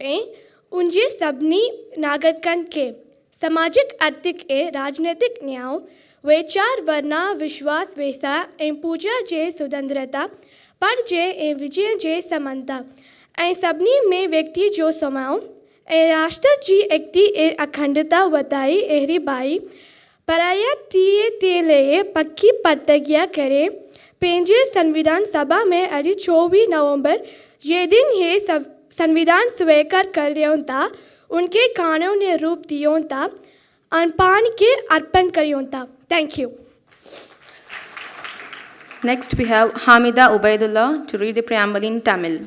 उनके सभी नागरिकन के सामाजिक आर्थिक ए राजनीतिक न्याय विचार वर्णा विश्वास वैसा एवं पूजा जे स्वतंत्रता पर जे ए विजय जे समानता ए सभी में व्यक्ति जो समाओ ए राष्ट्र जी एकती ए अखंडता बताई एहरी बाई पराया तीये तेले पक्की प्रतिज्ञा करे पेंजे संविधान सभा में अज 24 नवंबर ये दिन है संविधान स्वीकार कर रहे था उनके कानून ने रूप दियों था अनपान के अर्पण करियों था। Thank you. Next we have Hamida Ubaidullah to read the preamble in Tamil.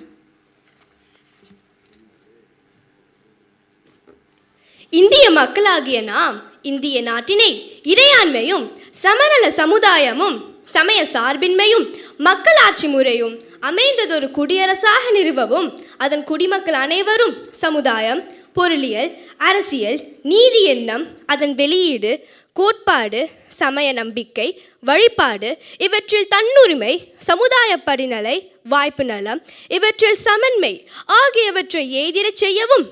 இந்திய மக்களாகிய நாம் இந்திய நாட்டினை இறையாண்மையும் சமநல சமுதாயமும் சமய சார்பின்மையும் மக்களாட்சி முறையும் அமைந்ததொரு குடியரசாக நிறுவவும் அதன் குடிமக்கள் அனைவரும் சமுதாயம் பொருளியல் அரசியல் நீதி எண்ணம் அதன் வெளியீடு கோட்பாடு சமய நம்பிக்கை வழிபாடு இவற்றில் தன்னுரிமை சமுதாய படிநிலை வாய்ப்பு நலம் இவற்றில் சமன்மை ஆகியவற்றை எய்திடச் செய்யவும்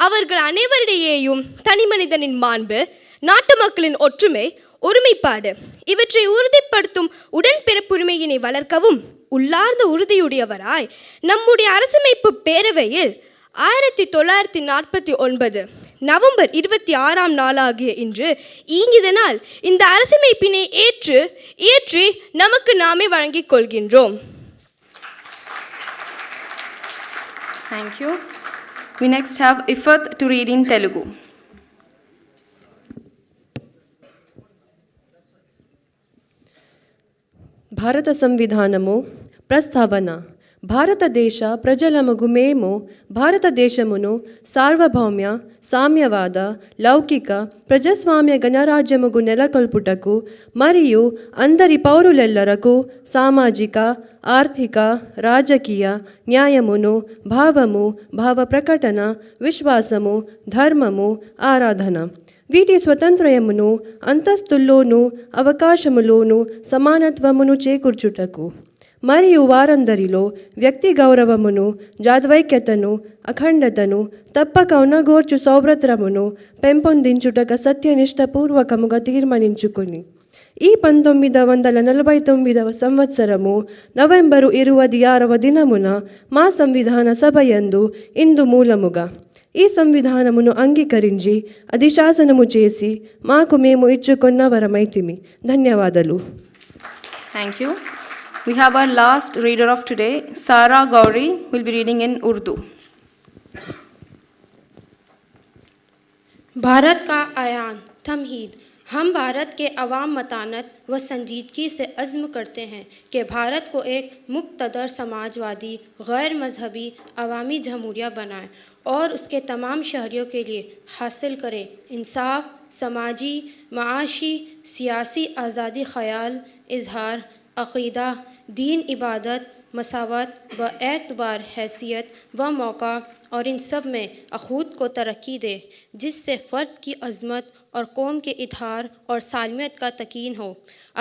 அவர்கள் அனைவரிடையேயும் தனிமனிதனின் மாண்பு நாட்டு மக்களின் ஒற்றுமை ஒருமைப்பாடு இவற்றை உறுதிப்படுத்தும் உடன்பிறப்புரிமையினை வளர்க்கவும் உள்ளார்ந்த உறுதியுடையவராய் நம்முடைய அரசமைப்பு பேரவையில் 1949 நவம்பர் 26ஆம் நாளாகிய இன்று ஈங்கிதனால் இந்த அரசமைப்பினை ஏற்றி நமக்கு நாமே வழங்கிக் கொள்கின்றோம். Thank you. We next have Ifat to read in Telugu. భారత సంవిధానము ప్రస్తావన భారతదేశ ప్రజలమగు మేము భారతదేశమును సార్వభౌమ్య సామ్యవాద లౌకిక ప్రజాస్వామ్య గణరాజ్యముగు నెలకొల్పుటకు మరియు అందరి పౌరులెల్లరకు సామాజిక ఆర్థిక రాజకీయ న్యాయమును భావము భావ ప్రకటన విశ్వాసము ధర్మము ఆరాధన వీటి స్వతంత్రయమును అంతస్తుల్లోనూ అవకాశములోనూ సమానత్వమును చేకూర్చుటకు మరియు వారందరిలో వ్యక్తి గౌరవమును, జాద్వైక్యతను, అఖండతను తప్పక ఉనగోర్చు సౌభ్రత్రమును పెంపొందించుటక సత్యనిష్టపూర్వకముగా తీర్మానించుకుని ఈ 1949వ సంవత్సరము నవంబరు 26వ దినమున మా సంవిధాన సభయందు ఇందు మూలముగా ఈ సంవిధానమును అంగీకరించి అధిశాసనము చేసి మాకు మేము ఇచ్చుకున్న వరమైతిమి. ధన్యవాదాలు. Thank you. We have our last reader of today, Sara Gauri, who will be reading in Urdu. Bharat का आयान तमहीद। हम भारत के अवाम मतानत व संजीदगी से अज़्म करते हैं कि भारत को एक मुक़्तदर समाजवादी गैर मजहबी अवामी जमहूरिया बनाएं और उसके तमाम शहरियों के लिए हासिल करें इंसाफ, समाजी, माशी, सियासी आज़ादी, ख़याल, इजहार, अक़ीदा, दीन, इबादत, मसावत व एतबार, हैसियत व मौका और इन सब में अखूत को तरक्की दे जिससे फ़र्द की अज़मत और कौम के इतिहार और सालमियत का तकीन हो।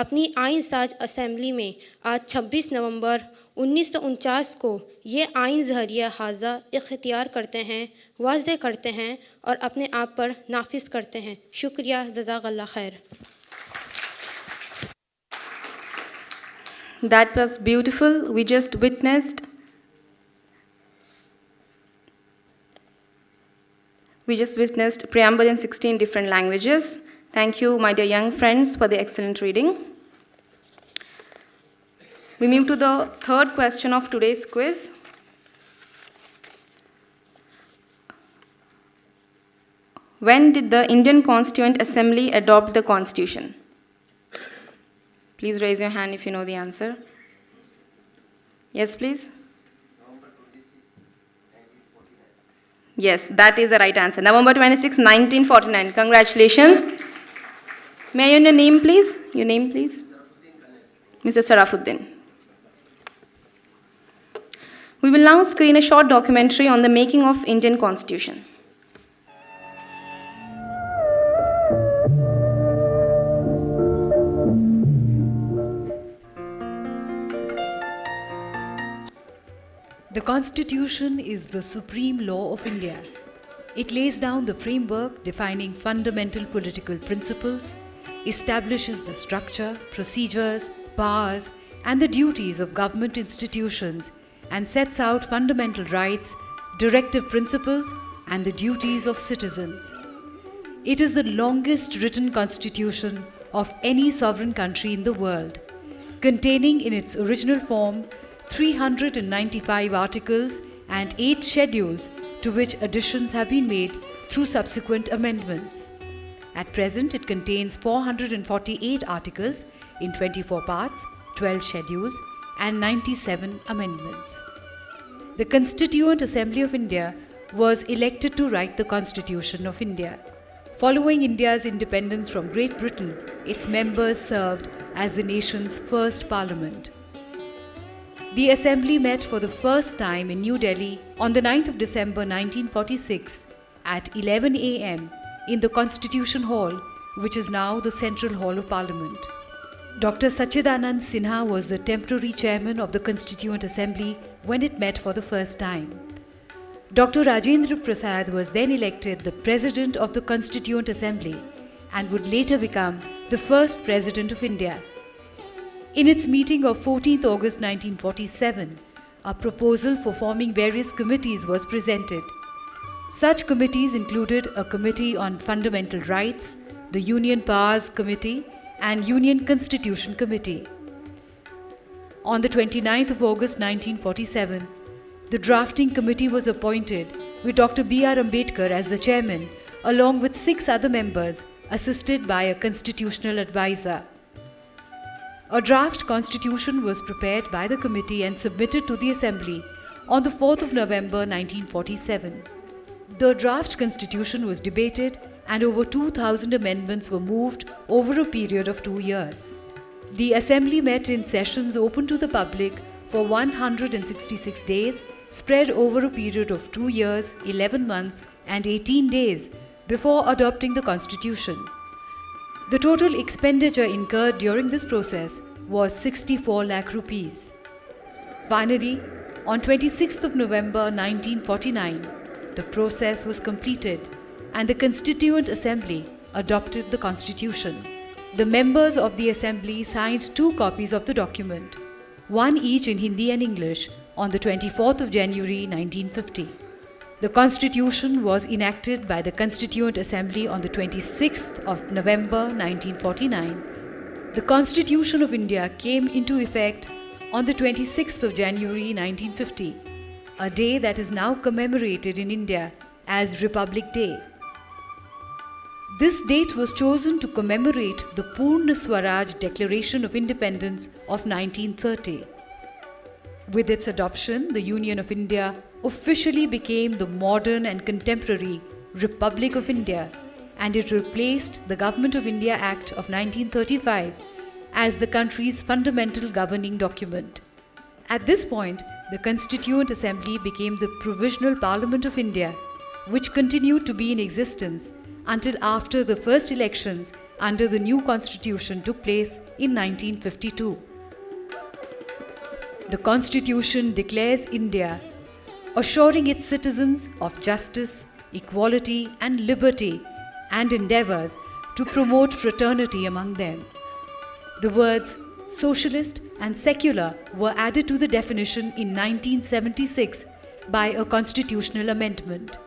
अपनी आइन साज असम्बली में आज 26 नवंबर 1949 को ये आइन ज़हरिया हाजा इख्तियार करते हैं, वाज़े करते हैं और अपने आप पर नाफिज करते हैं। शुक्रिया, जज़ाकल्लाह खैर। That was beautiful. We just witnessed preamble in 16 different languages. Thank you, my dear young friends, for the excellent reading. We move to the third question of today's quiz. When did the Indian Constituent Assembly adopt the Constitution? Please raise your hand if you know the answer. Yes, please. Yes, that is the right answer. November 26, 1949. Congratulations. May I know your name, please? Your name, please? Mr. Sarafuddin. We will now screen a short documentary on the making of Indian Constitution. The Constitution is the supreme law of India. It lays down the framework defining fundamental political principles, establishes the structure, procedures, powers, and the duties of government institutions, and sets out fundamental rights, directive principles, and the duties of citizens. It is the longest written constitution of any sovereign country in the world, containing in its original form 395 articles and 8 schedules, to which additions have been made through subsequent amendments. At present, it contains 448 articles in 24 parts, 12 schedules, and 97 amendments. The Constituent Assembly of India was elected to write the Constitution of India. Following India's independence from Great Britain, its members served as the nation's first parliament. The Assembly met for the first time in New Delhi on the 9th of December 1946 at 11 a.m. in the Constitution Hall, which is now the Central Hall of Parliament. Dr. Sachidanand Sinha was the temporary chairman of the Constituent Assembly when it met for the first time. Dr. Rajendra Prasad was then elected the President of the Constituent Assembly and would later become the first President of India. In its meeting of 14th August 1947, a proposal for forming various committees was presented. Such committees included a Committee on Fundamental Rights, the Union Powers Committee, and Union Constitution Committee. On the 29th of August 1947, the drafting committee was appointed with Dr. B.R. Ambedkar as the chairman, along with 6 other members, assisted by a constitutional advisor. A draft constitution was prepared by the committee and submitted to the Assembly on the 4th of November 1947. The draft constitution was debated and over 2,000 amendments were moved over a period of 2 years. The Assembly met in sessions open to the public for 166 days, spread over a period of 2 years, 11 months and 18 days before adopting the Constitution. The total expenditure incurred during this process was 64 lakh rupees. Finally, on 26th of November 1949, the process was completed and the Constituent Assembly adopted the Constitution. The members of the Assembly signed 2 copies of the document, one each in Hindi and English, on the 24th of January 1950. The Constitution was enacted by the Constituent Assembly on the 26th of November 1949. The Constitution of India came into effect on the 26th of January 1950, a day that is now commemorated in India as Republic Day. This date was chosen to commemorate the Purna Swaraj Declaration of Independence of 1930. With its adoption, the Union of India officially became the modern and contemporary Republic of India, and it replaced the Government of India Act of 1935 as the country's fundamental governing document. At this point, the Constituent Assembly became the Provisional Parliament of India, which continued to be in existence until after the first elections under the new constitution took place in 1952. The Constitution declares India, assuring its citizens of justice, equality and liberty, and endeavors to promote fraternity among them. The words socialist and secular were added to the definition in 1976 by a constitutional amendment.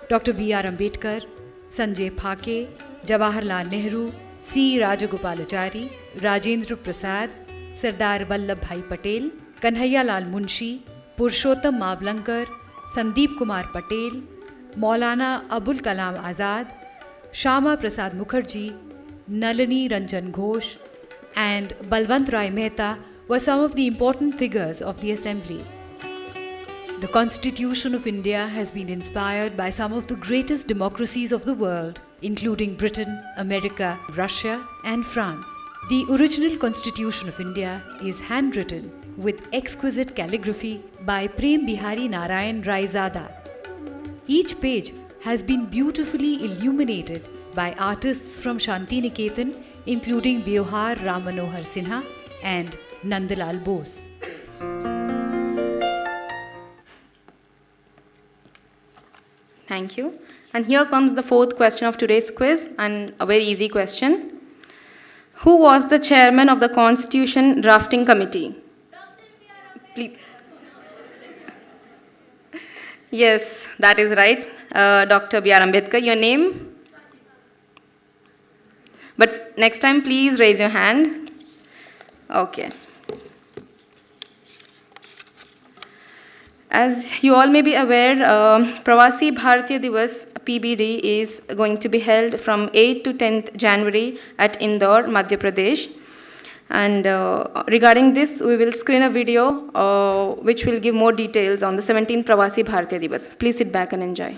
Dr. B.R. Ambedkar, Sanjay Phake, Jawaharlal Nehru, C. Rajagopalachari, Rajendra Prasad, Sardar Vallabhbhai Patel, Kanhaiya Lal Munshi, Purushottam Mavlankar, Sandeep Kumar Patel, Maulana Abul Kalam Azad, Shama Prasad Mukherjee, Nalini Ranjan Ghosh, and Balwant Rai Mehta were some of the important figures of the Assembly. The Constitution of India has been inspired by some of the greatest democracies of the world, including Britain, America, Russia, and France. The original Constitution of India is handwritten with exquisite calligraphy by Prem Bihari Narayan Raizada. Each page has been beautifully illuminated by artists from Shanti Niketan, including Biohar Ram Manohar Sinha and Nandalal Bose. Thank you. And here comes the 4th question of today's quiz, and a very easy question. Who was the chairman of the Constitution Drafting Committee? Please. Yes, that is right. Dr. B.R. Ambedkar. Your name? But next time, please raise your hand. Okay. As you all may be aware, Pravasi Bharatiya Divas PBD is going to be held from 8th to 10th January at Indore, Madhya Pradesh. And regarding this, we will screen a video which will give more details on the 17th Pravasi Bharatiya Divas. Please sit back and enjoy.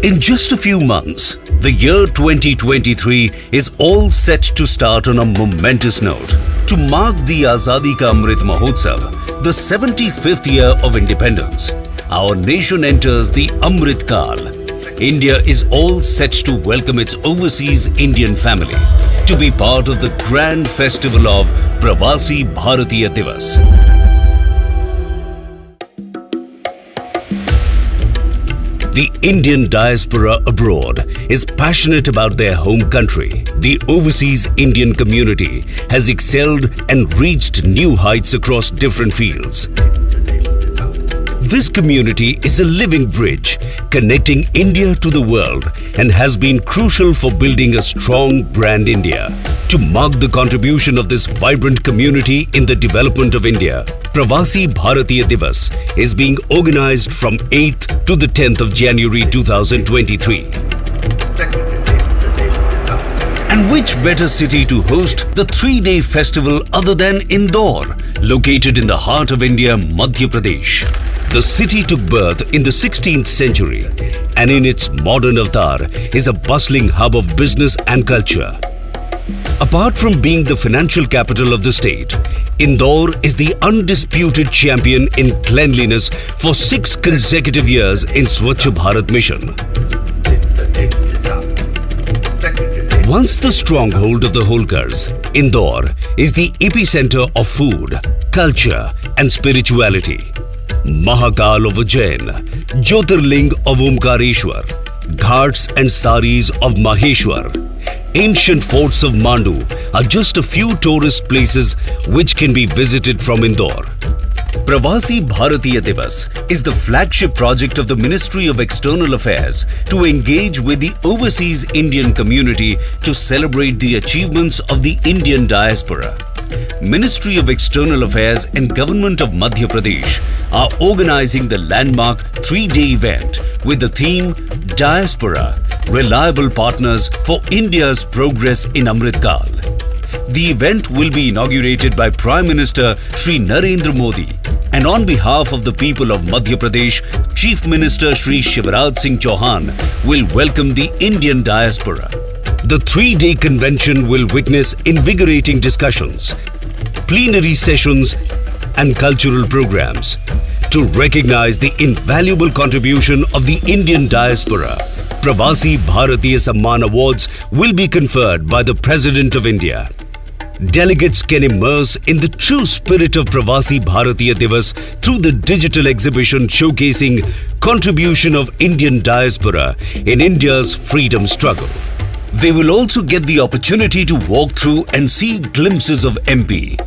In just a few months, the year 2023 is all set to start on a momentous note. To mark the Azadi Ka Amrit Mahotsav, the 75th year of independence, our nation enters the Amrit Kal. India is all set to welcome its overseas Indian family to be part of the grand festival of Pravasi Bharatiya Divas. The Indian diaspora abroad is passionate about their home country. The overseas Indian community has excelled and reached new heights across different fields. This community is a living bridge connecting India to the world and has been crucial for building a strong brand India. To mark the contribution of this vibrant community in the development of India, Pravasi Bharatiya Divas is being organized from 8th to the 10th of January 2023. And which better city to host the 3-day festival other than Indore, located in the heart of India, Madhya Pradesh. The city took birth in the 16th century and in its modern avatar is a bustling hub of business and culture. Apart from being the financial capital of the state, Indore is the undisputed champion in cleanliness for 6 consecutive years in Swachh Bharat mission. Once the stronghold of the Holkars, Indore is the epicenter of food, culture and spirituality. Mahakal of Ujjain, Jyotirling of Omkareshwar, Ghats and Saris of Maheshwar, ancient forts of Mandu are just a few tourist places which can be visited from Indore. Pravasi Bharatiya Divas is the flagship project of the Ministry of External Affairs to engage with the overseas Indian community to celebrate the achievements of the Indian diaspora. Ministry of External Affairs and Government of Madhya Pradesh are organizing the landmark 3-day event with the theme Diaspora, Reliable Partners for India's Progress in Amritkal. The event will be inaugurated by Prime Minister Shri Narendra Modi, and on behalf of the people of Madhya Pradesh, Chief Minister Shri Shivraj Singh Chauhan will welcome the Indian diaspora. The 3-day convention will witness invigorating discussions, plenary sessions and cultural programs. To recognize the invaluable contribution of the Indian diaspora, Pravasi Bharatiya Samman Awards will be conferred by the President of India. Delegates can immerse in the true spirit of Pravasi Bharatiya Divas through the digital exhibition showcasing contribution of Indian diaspora in India's freedom struggle. They will also get the opportunity to walk through and see glimpses of MP.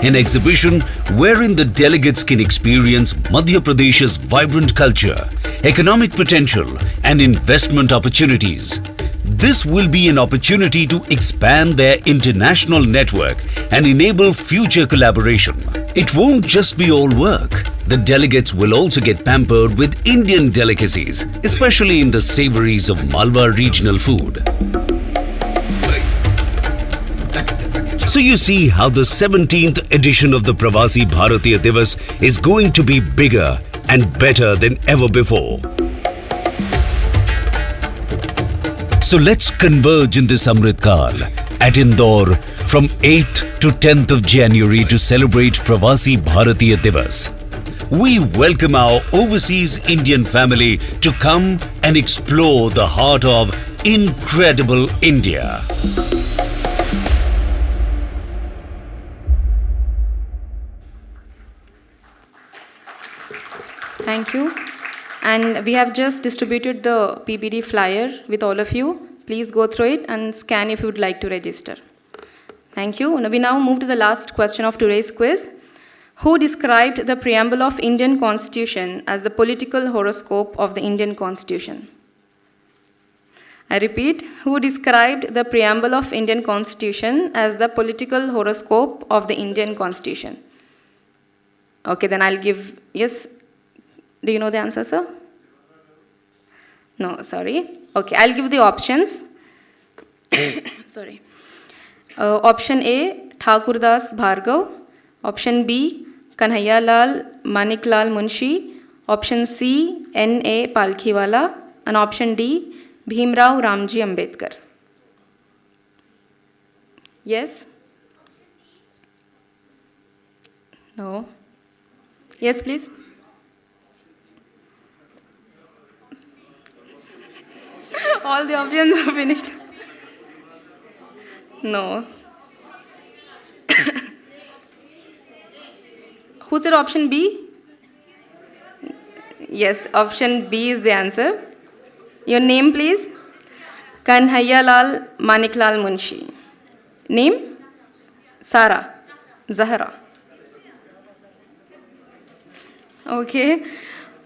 An exhibition wherein the delegates can experience Madhya Pradesh's vibrant culture, economic potential and investment opportunities. This will be an opportunity to expand their international network and enable future collaboration. It won't just be all work. The delegates will also get pampered with Indian delicacies, especially in the savories of Malwa regional food. So you see how the 17th edition of the Pravasi Bharatiya Divas is going to be bigger and better than ever before. So let's converge in this Amritkal at Indore from 8th to 10th of January to celebrate Pravasi Bharatiya Divas. We welcome our overseas Indian family to come and explore the heart of incredible India. Thank you. And we have just distributed the PBD flyer with all of you. Please go through it and scan if you would like to register. Thank you. We now move to the last question of today's quiz. Who described the preamble of Indian Constitution as the political horoscope of the Indian Constitution? I repeat, who described the preamble of Indian Constitution as the political horoscope of the Indian Constitution? Okay, then I'll give, yes. Do you know the answer, sir? No, sorry. Okay, I'll give the options. Sorry. Option A, Thakurdas Bhargav. Option B, Kanhaiyalal Maniklal Munshi. Option C, N.A. Palkhiwala. And option D, Bhimrao Ramji Ambedkar. Yes? No? Yes, please. All the options are finished. No. Who said option B? Yes, option B is the answer. Your name, please? Kanhaiyalal Maniklal Munshi. Name? Sara. Zahra. Okay.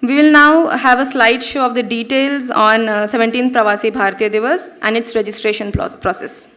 We will now have a slideshow of the details on 17th Pravasi Bharatiya Divas and its registration process.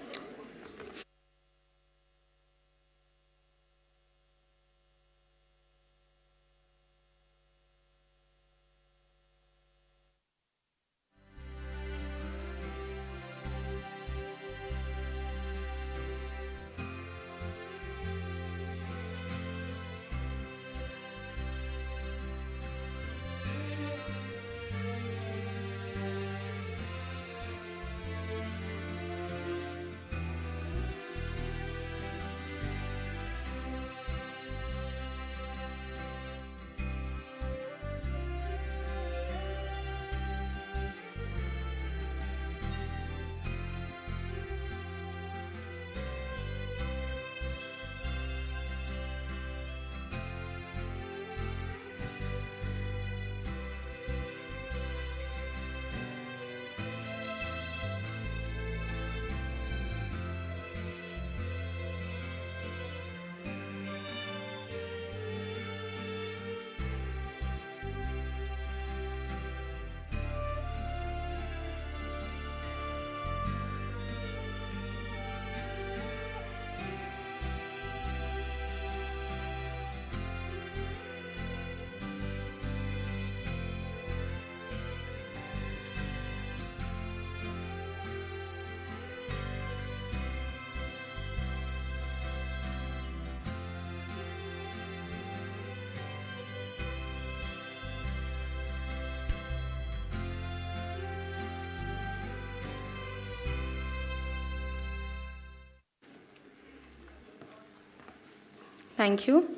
Thank you.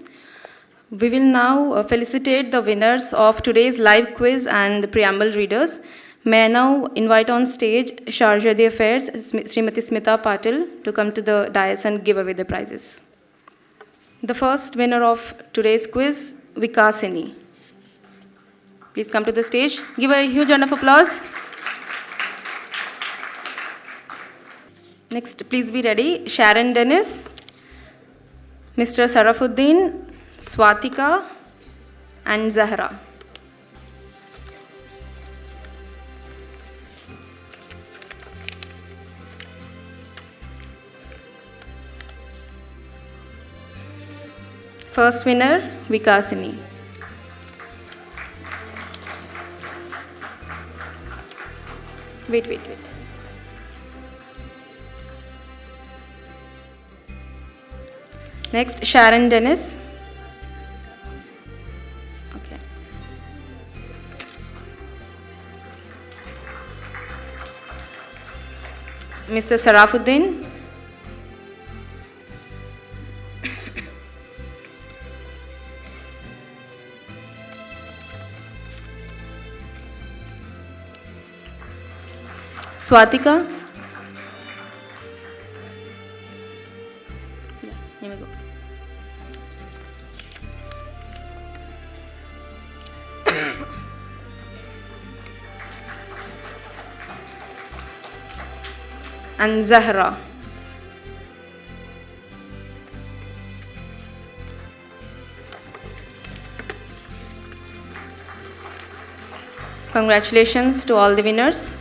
We will now felicitate the winners of today's live quiz and the preamble readers. May I now invite on stage Charge de Affairs, Srimati Smita Patil, to come to the dais and give away the prizes. The first winner of today's quiz, Vikasini. Please come to the stage. Give a huge round of applause. Next, please be ready. Sharon Dennis, Mr. Sarafuddin, Swatika, and Zahra. First winner, Vikasini. Wait. Next, Sharon Dennis. Okay. Mr. Sarafuddin. Swatika. Yeah, here we go. And Zahra. Congratulations to all the winners.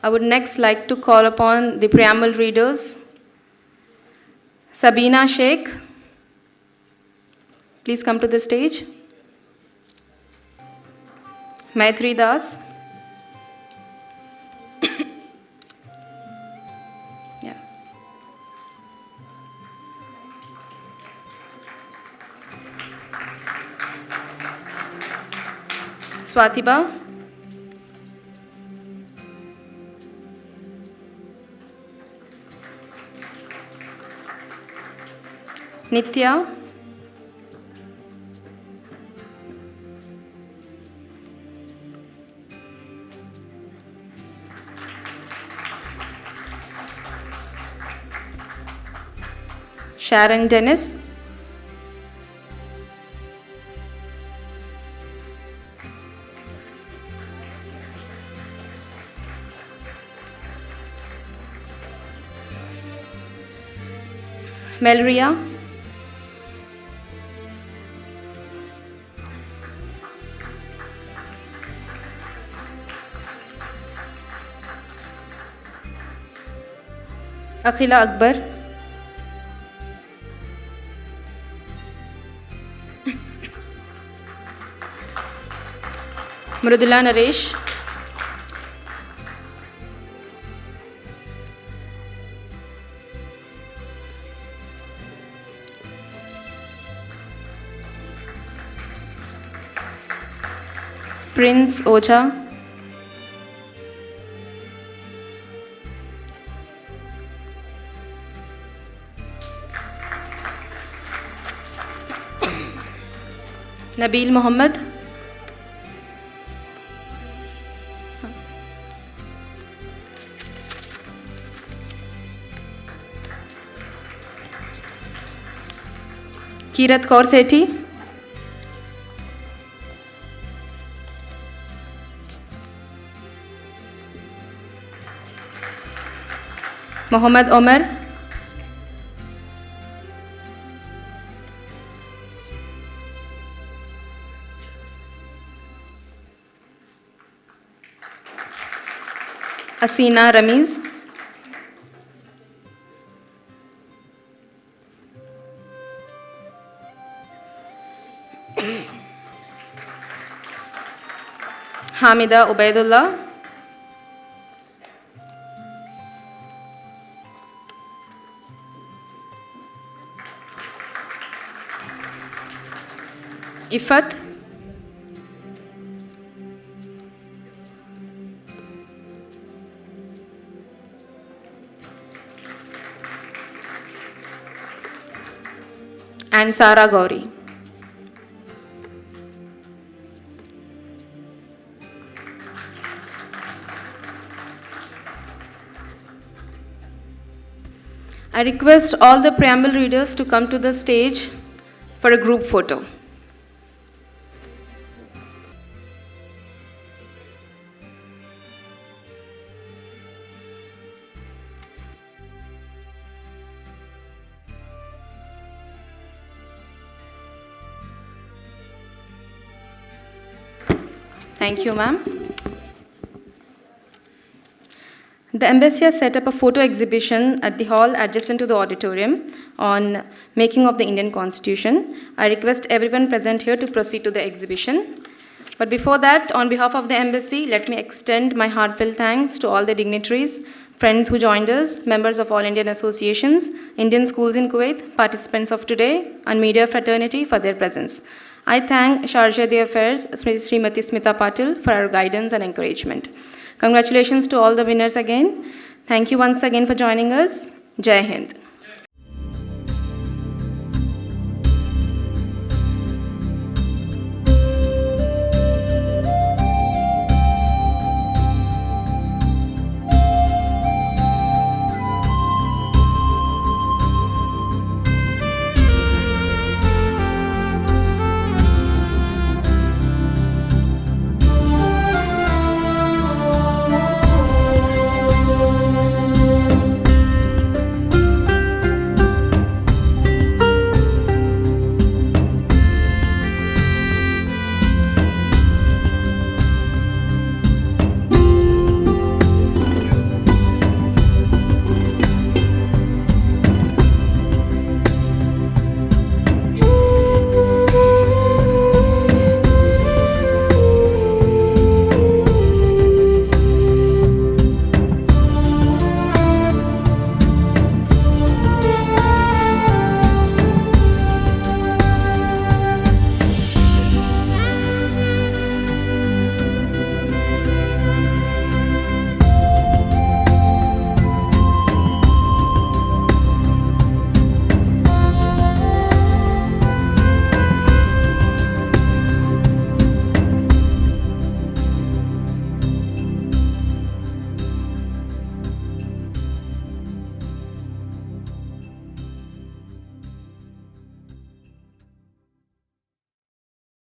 I would next like to call upon the preamble readers. Sabina Sheikh, please come to the stage. Maitri Das. Yeah. Swatiba. Nitya. Sharon Dennis. Melria. Akhila Akbar. Mrudula Naresh. Prince Ocha. Nabil Mohammed. Kirat Kaur Sethi. Mohammad Omar. Asina Ramiz. Hamida Ubaidullah. Ifat. and Sara Gauri. I request all the preamble readers to come to the stage for a group photo. Thank you, ma'am. The embassy has set up a photo exhibition at the hall adjacent to the auditorium on making of the Indian Constitution. I request everyone present here to proceed to the exhibition. But before that, on behalf of the embassy, let me extend my heartfelt thanks to all the dignitaries, friends who joined us, members of all Indian associations, Indian schools in Kuwait, participants of today, and media fraternity for their presence. I thank Chargé d'Affaires, Srimati Smita Patil, for her guidance and encouragement. Congratulations to all the winners again. Thank you once again for joining us. Jai Hind.